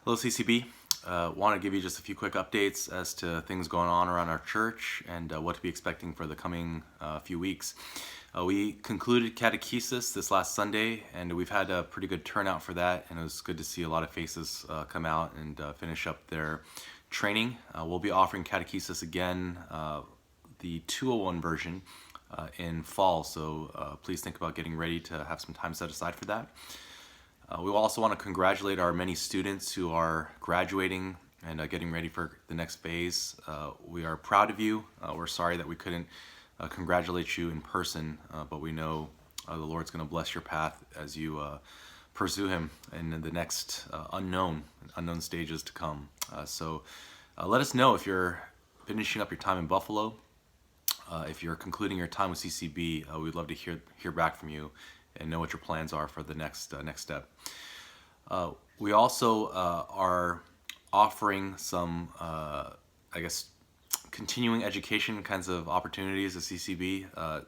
Hello, CCB. Want to give you just a few quick updates as to things going on around our church and what to be expecting for the coming few weeks. We concluded catechesis this last Sunday, and we've had a pretty good turnout for that, and it was good to see a lot of faces come out and finish up their training. We'll be offering catechesis again, the 201 version, in fall, so please think about getting ready to have some time set aside for that. We also want to congratulate our many students who are graduating and getting ready for the next phase. We are proud of you. We're sorry that we couldn't congratulate you in person, but we know the Lord's going to bless your path as you pursue Him in the next unknown stages to come. So let us know if you're finishing up your time in Buffalo. If you're concluding your time with CCB, we'd love to hear back from you and know what your plans are for the next step. We also are offering some, continuing education kinds of opportunities at CCB.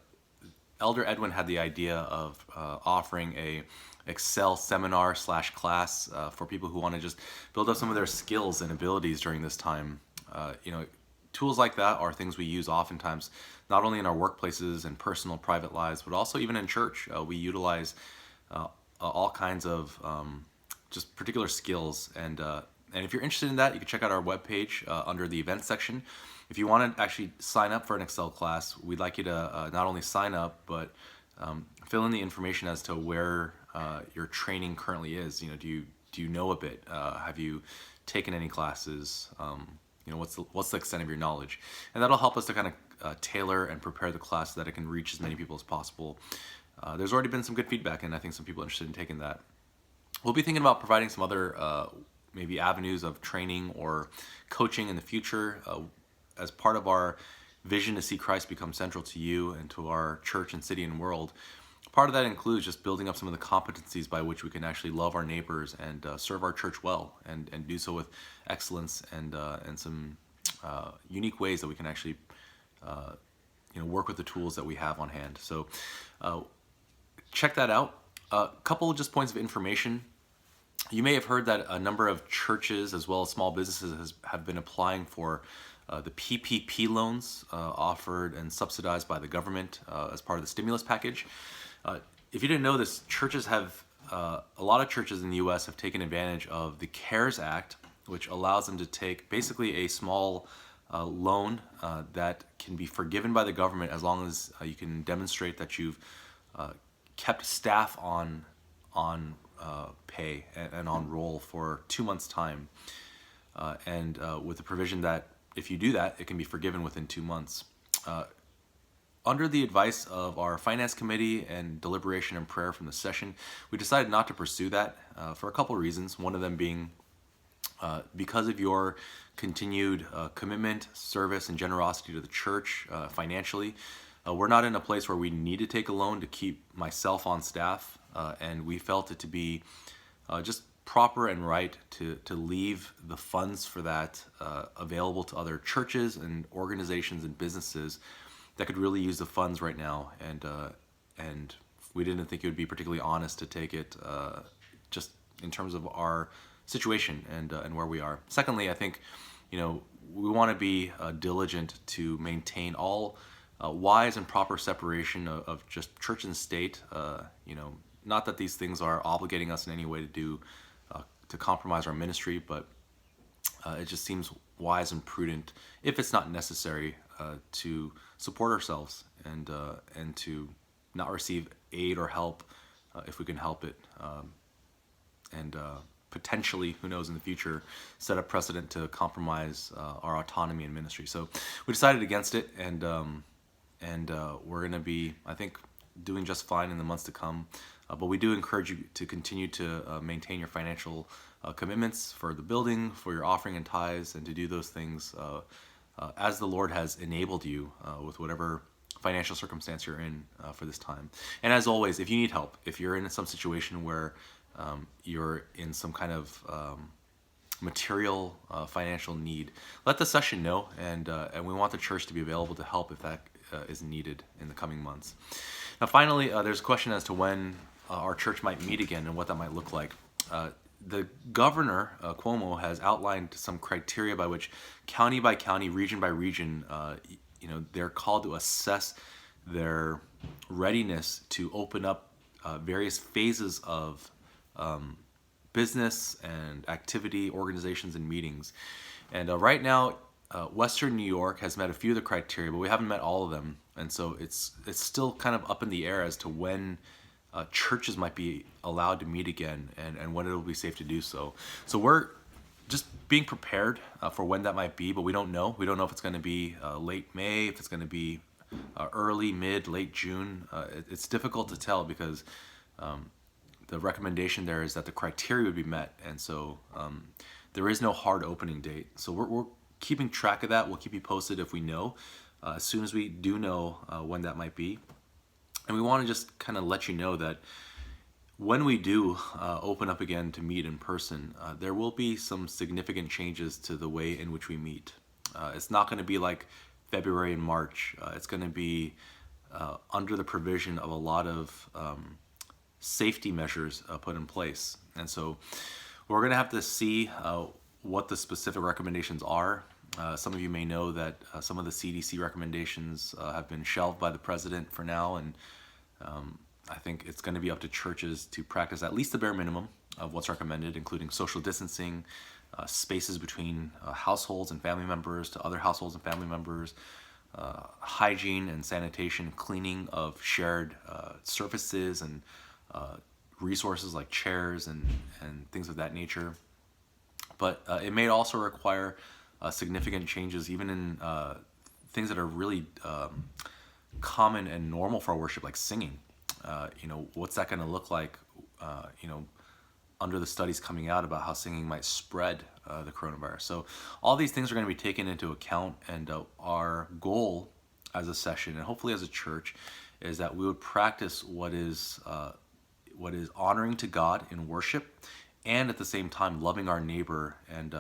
Elder Edwin had the idea of offering a Excel seminar / class for people who want to just build up some of their skills and abilities during this time. Tools like that are things we use oftentimes, not only in our workplaces and personal private lives, but also even in church. We utilize all kinds of just particular skills. And if you're interested in that, you can check out our webpage under the events section. If you want to actually sign up for an Excel class, we'd like you to not only sign up, but fill in the information as to where your training currently is. Do you know a bit? Have you taken any classes? What's the extent of your knowledge? And that'll help us to kind of tailor and prepare the class so that it can reach as many people as possible. There's already been some good feedback, and I think some people are interested in taking that. We'll be thinking about providing some other maybe avenues of training or coaching in the future as part of our vision to see Christ become central to you and to our church and city and world. Part of that includes just building up some of the competencies by which we can actually love our neighbors and serve our church well, and do so with excellence and some unique ways that we can actually work with the tools that we have on hand. So check that out. A couple just points of information. You may have heard that a number of churches as well as small businesses have been applying for the PPP loans offered and subsidized by the government as part of the stimulus package. If you didn't know this, a lot of churches in the U.S. have taken advantage of the CARES Act, which allows them to take basically a small loan that can be forgiven by the government as long as you can demonstrate that you've kept staff on pay and on roll for 2 months' time, and with the provision that if you do that, it can be forgiven within 2 months. Under the advice of our finance committee and deliberation and prayer from the session, we decided not to pursue that for a couple of reasons. One of them being because of your continued commitment, service, and generosity to the church financially. We're not in a place where we need to take a loan to keep myself on staff, and we felt it to be just proper and right to leave the funds for that available to other churches and organizations and businesses that could really use the funds right now, and we didn't think it would be particularly honest to take it just in terms of our situation and where we are. Secondly, I think we want to be diligent to maintain all wise and proper separation of just church and state. Not that these things are obligating us in any way to compromise our ministry, but it just seems wise and prudent, if it's not necessary, to support ourselves and to not receive aid or help if we can help it, and potentially, who knows, in the future, set a precedent to compromise our autonomy in ministry. So we decided against it, and we're going to be, I think, doing just fine in the months to come. But we do encourage you to continue to maintain your financial commitments for the building, for your offering and tithes, and to do those things as the Lord has enabled you with whatever financial circumstance you're in for this time. And as always, if you need help, if you're in some situation where you're in some kind of material financial need, let the session know, and we want the church to be available to help if that is needed in the coming months. Now finally, there's a question as to when our church might meet again and what that might look like. the governor, Cuomo, has outlined some criteria by which county by county, region by region, they're called to assess their readiness to open up various phases of business and activity, organizations, and meetings. And right now, Western New York has met a few of the criteria, but we haven't met all of them. And so it's still kind of up in the air as to when churches might be allowed to meet again, and when it'll be safe to do so. So we're just being prepared for when that might be, but we don't know. We don't know if it's going to be late May, if it's going to be early, mid, late June. It's difficult to tell because the recommendation there is that the criteria would be met, and so there is no hard opening date. So we're keeping track of that. We'll keep you posted if we know. As soon as we do know when that might be. And we want to just kind of let you know that when we do open up again to meet in person, there will be some significant changes to the way in which we meet. It's not going to be like February and March. It's going to be under the provision of a lot of safety measures put in place. And so we're going to have to see what the specific recommendations are. Some of you may know that some of the CDC recommendations have been shelved by the president for now, and I think it's going to be up to churches to practice at least the bare minimum of what's recommended, including social distancing, spaces between households and family members to other households and family members, hygiene and sanitation, cleaning of shared surfaces and resources like chairs and things of that nature. But it may also require significant changes even in things that are really common and normal for our worship, like singing. What's that going to look like, under the studies coming out about how singing might spread the coronavirus. So all these things are going to be taken into account, and our goal as a session, and hopefully as a church, is that we would practice what is honoring to God in worship, and at the same time loving our neighbor and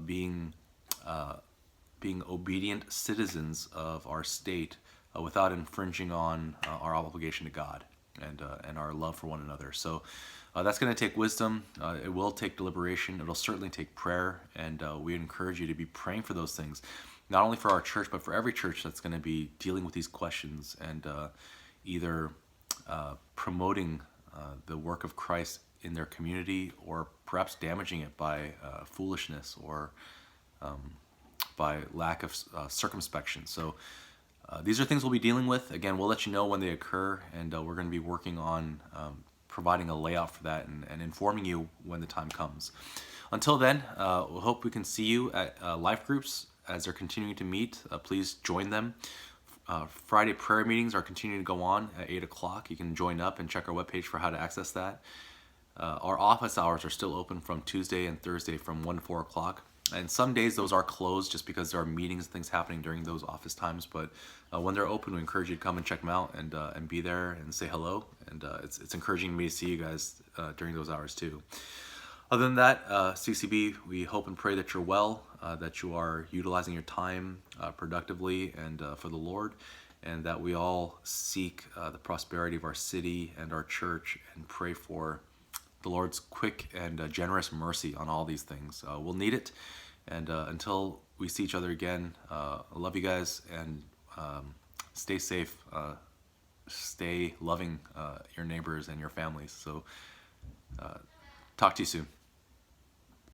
being obedient citizens of our state without infringing on our obligation to God and our love for one another. So that's going to take wisdom. It will take deliberation. It'll certainly take prayer, and we encourage you to be praying for those things, not only for our church, but for every church that's going to be dealing with these questions and either promoting the work of Christ in their community, or perhaps damaging it by foolishness or by lack of circumspection. So these are things we'll be dealing with. Again, we'll let you know when they occur, and we're going to be working on providing a layout for that and informing you when the time comes. Until then, we hope we can see you at life groups as they're continuing to meet. Please join them. Friday prayer meetings are continuing to go on at 8 o'clock. You can join up and check our webpage for how to access that. Our office hours are still open from Tuesday and Thursday from 1 to 4 o'clock. And some days those are closed just because there are meetings and things happening during those office times. But when they're open, we encourage you to come and check them out and be there and say hello. And it's encouraging me to see you guys during those hours too. Other than that, CCB, we hope and pray that you're well, that you are utilizing your time productively and for the Lord, and that we all seek the prosperity of our city and our church and pray for the Lord's quick and generous mercy on all these things. We'll need it. And until we see each other again, I love you guys, and stay safe. Stay loving your neighbors and your families. So talk to you soon.